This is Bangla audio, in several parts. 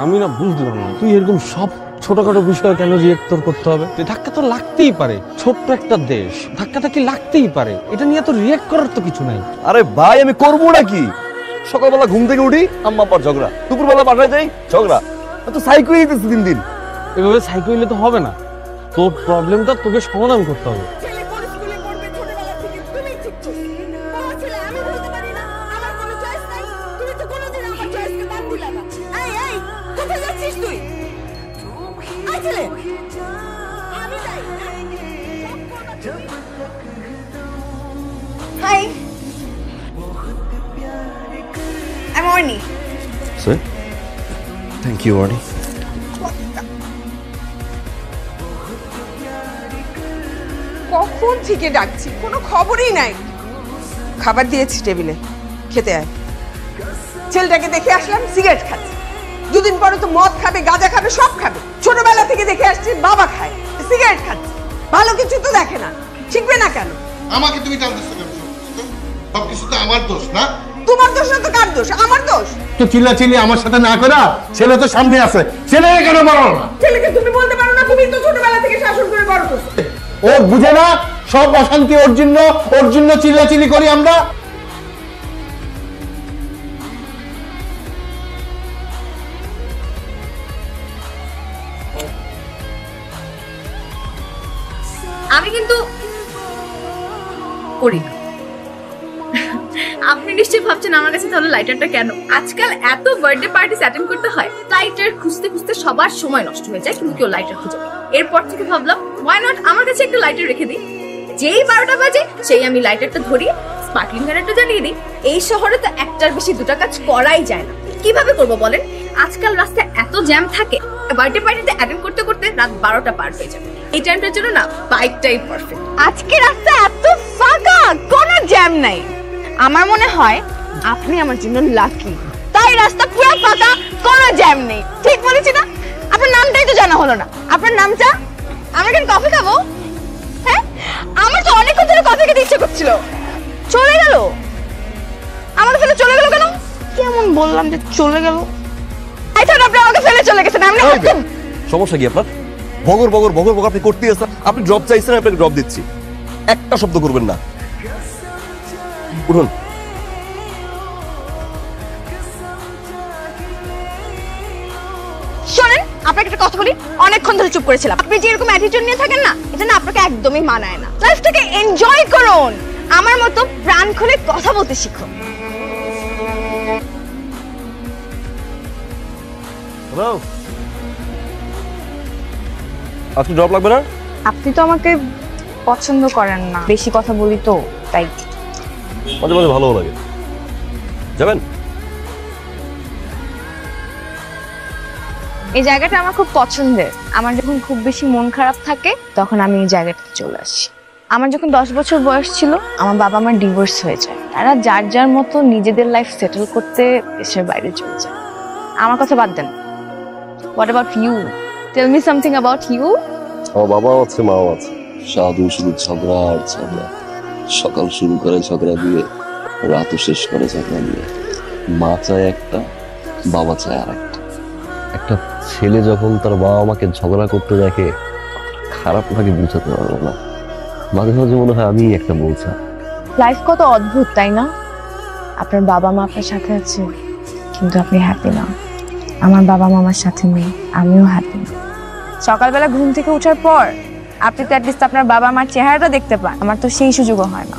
আমি না বুঝলাম না, তুই এরকম সব ছোটখাটো বিষয়ে কেন রিয়েক্ট করতে হবে? ধাক্কা তো লাগতেই পারে, ছোট্ট একটা দেশ, ধাক্কাটা কি লাগতেই পারে, এটা নিয়ে তো রিয়েক্ট করার তো কিছু নাই। আরে ভাই আমি করবো নাকি? সকালবেলা ঘুম থেকে উঠি আম্মা আব্বার ঝগড়া, দুপুরবেলা বাসায় যাই ঝগড়া, তো সাইকো হয়ে যেতেছে দিন দিন। এভাবে সাইকো হইলে তো হবে না, তোর প্রবলেমটা তোকে সমাধান করতে হবে। Hi. I'm Orni. Sir? Thank you, Orni. কখন থেকে ডাকছি, কোনো খবরই নাই। খাবার দিয়েছি টেবিলে, খেতে আয়। ছেলেটাকে দেখে আসলাম সিগারেট খাচ্ছে, দুদিন পরে তো মদ খাবে, গাঁজা খাবে, সব খাবে। ছোটবেলা থেকে দেখে আসছি বাবা খায়, সিগারেট খাচ্ছে, ভালো কিছু তো দেখে না। শিখবে না কেন? আমাকে তুমি টানতেছো কেন? সবকিছু তো আমার দোষ না? তোমার দোষ না তো কার দোষ? আমার দোষ। তো চিল্লাচিল্লি আমার সাথে না করা, ছেলে তো সামনে আছে, ছেলেকে কেন বলো না? ছেলেকে তুমি বলতে পারো না? তুমি তো ছোটবেলা থেকে শাসন করে বড় করছো। ও বুঝে না সব অশান্তি ওর জন্য চিল্লাচিল্লি করি আমরা। আমি কিন্তু করি না। আপনি নিশ্চয়ই ভাবছেন আমার কাছে তাহলে লাইটারটা কেন? আজকাল এত বার্থডে পার্টি অ্যাটেন্ড করতে হয়, লাইটার খুঁজতে খুঁজতে সবার সময় নষ্ট হয়ে যায়, কিন্তু কেউ লাইটার খুঁজে না। এরপর থেকে ভাবলাম ওয়াই নট আমার কাছে একটা লাইটার রেখে দিই, যেই 12টা বাজে সেই আমি লাইটারটা ধরি, স্পার্কলিং লাইটারটা জ্বালিয়ে দিই। এই শহরে তো একটার বেশি দুটা কাজ করাই যায় না, কিভাবে করবো বলেন? আজকাল রাস্তায় এত জ্যাম থাকে, বার্থডে পার্টিতে অ্যাটেন্ড করতে করতে রাত 12টা পার হয়ে যাবে। এই টাইমটার জন্য না বাইকটাই পারফেক্ট। আজকে রাস্তা এত ফাঁকা, কোনো জ্যাম নাই। আমার মনে হয় আপনি আমার জন্য লাকি, তাই রাস্তা পুরো ফাঁকা, কোনো জ্যাম নেই। ঠিক বলেছি না? আপনার নামটাই তো জানা হলো না। আপনার নামটা? আমরা কেন কফি খাবো? হ্যাঁ, আমার তো অনেকক্ষণ ধরে কফি খেতে ইচ্ছে করছিল। চলে গেল, আমাকে ফেলে চলে গেল কেন? কেমন বললাম যে চলে গেল? আই থট আপনি আমাকে ফেলে চলে গেছেন। আমি সমস্যা কি আপনার? বগর বগর বগর বগর আপনি করতেই আছেন। আপনি ড্রপ চাইছেন, আপনাকে ড্রপ দিচ্ছি, একটা শব্দ করবেন না। উঠুন। শোনেন, আপনাকে একটা কথা বলি, অনেকক্ষণ ধরে চুপ করেছিলাম। আপনি যে এরকম অ্যাটিটিউড নিয়ে থাকেন না, এটা না আপনাকে একদমই মানায় না। লাইফটাকে এনজয় করুন, আমার মতো প্রাণ খুলে কথা বলতে শিখুন। হ্যালো, আজকে ড্রপ লাগবে না? আপনি তো আমাকে পছন্দ করেন না, বেশি কথা বলি তো তাই। মাঝে মাঝে ভালো লাগে। যাবেন? এই জায়গাটা আমার খুব পছন্দের। আমার যখন খুব বেশি মন খারাপ থাকে তখন আমি এই জায়গাটাতে চলে আসি। আমার যখন 10 বছর বয়স ছিল, আমার বাবা মার ডিভোর্স হয়ে যায়। তারা যার যার মতো নিজেদের লাইফ সেটেল করতে দেশের বাইরে চলে যায়। আমার কথা বাদ দেন। What about you? Tell me something about you. আমার বাবাও আছে, মাও আছে। সারাদিন শুধু ঝগড়া আর ঝগড়া, সকাল শুরু করে ঝগড়া দিয়ে, রাতও শেষ করে ঝগড়া দিয়ে। মা চায় একটা, বাবা চায় আর একটা। একটা ছেলে যখন তার বাবা মাকে ঝগড়া করতে দেখে, খারাপ লাগে বুঝাতে পারবো না। মাঝে মাঝে মনে হয় আমি একটা বোঝা। লাইফ কত অদ্ভুত, তাই না? আপনার বাবা মা আপনার সাথে আছে, কিন্তু আপনি হ্যাপি না। আমার বাবা মা আমার সাথে নেই, আমিও হ্যাপি না। সকালবেলা ঘুম থেকে ওঠার পর আপনি তো অ্যাটলিস্ট আপনার বাবা মার চেহারাটা দেখতে পান। আমার তো সেই সুযোগও হয় না।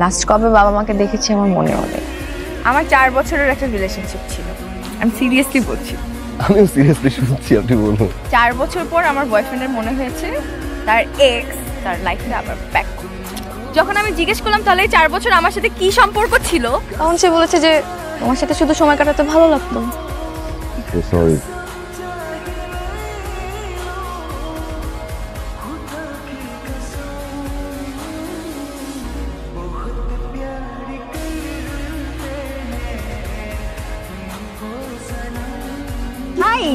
লাস্ট কবে বাবা মাকে দেখেছি আমার মনেও নেই। আমার 4 বছরের একটা রিলেশনশিপ ছিল, আমি সিরিয়াসলি বলছি। আমিও সিরিয়াসলি শুনছি আপনি বলুন। 4 বছর পর আমার বয়ফ্রেন্ডের মনে হয়েছে তার এক্স তার লাইফটা আবার ব্যাক করতে চায়। যখন আমি জিজ্ঞেস করলাম তাহলে 4 বছর আমার সাথে কি সম্পর্ক ছিল, তখন সে বলেছে যে তোমার সাথে শুধু সময় কাটাতে ভালো লাগতো। Sorry. Hi,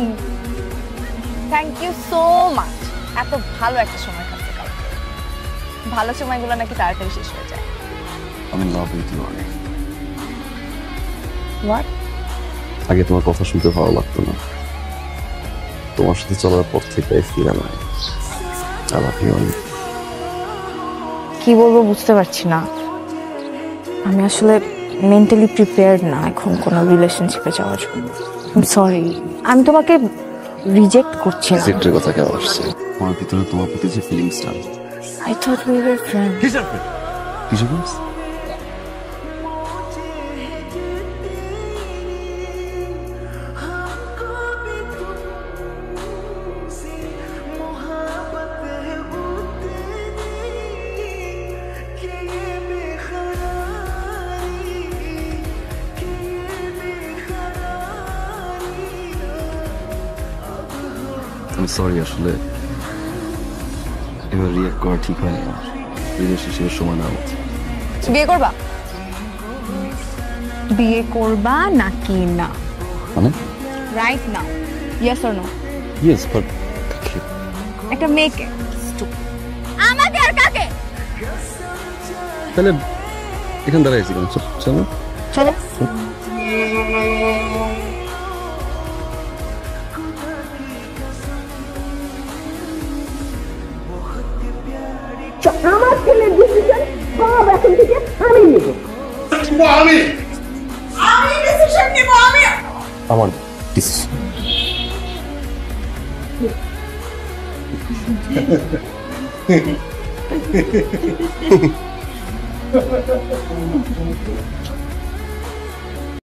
thank you so much. এত ভালো একটা সময় কাটছে কালকে। ভালো সময়গুলো নাকি তাড়াতাড়ি শেষ হয়ে যায়। আমি লাভ উইথ ইউ অনেক। হোয়াট? আগে তোমার কথা শুনতে ভালো লাগতো না, তোমার সাথে চলার পর থেকে ফিরে নাই। আই লাভ ইউ অনেক। কি বলবো বুঝতে পারছি না। আমি আসলে মেন্টালি প্রিপেয়ার্ড না এখন কোনো রিলেশনশিপে যাওয়ার জন্য। সরি, আমি তোমাকে রিজেক্ট করছি না। রিজেক্টের কথা কেন আসছে? আমার ভিতরে তোমার প্রতি যে ফিলিংসটা। I thought we were friend. কিসের ফ্রেন্ড? কিসের ফ্রেন্ডস? আমি সরি, আসলে এবার রিয়াক্ট করা ঠিক হয়নি আমার। রিলেশনশিপের সময় না হচ্ছে। বিয়ে করবা? বিয়ে করবা নাকি না? মানে? Right now, yes or no? Yes, but একটা মেয়েকে। আমাকে আর কাকে? তাহলে এখান দাঁড়াইছি কেন? চলো চলো। আমার ছেলের ডিসিশন সব এখন থেকে আমি নেব। আমি ডিসিশন নেব। আমি আমার ডিসিশন।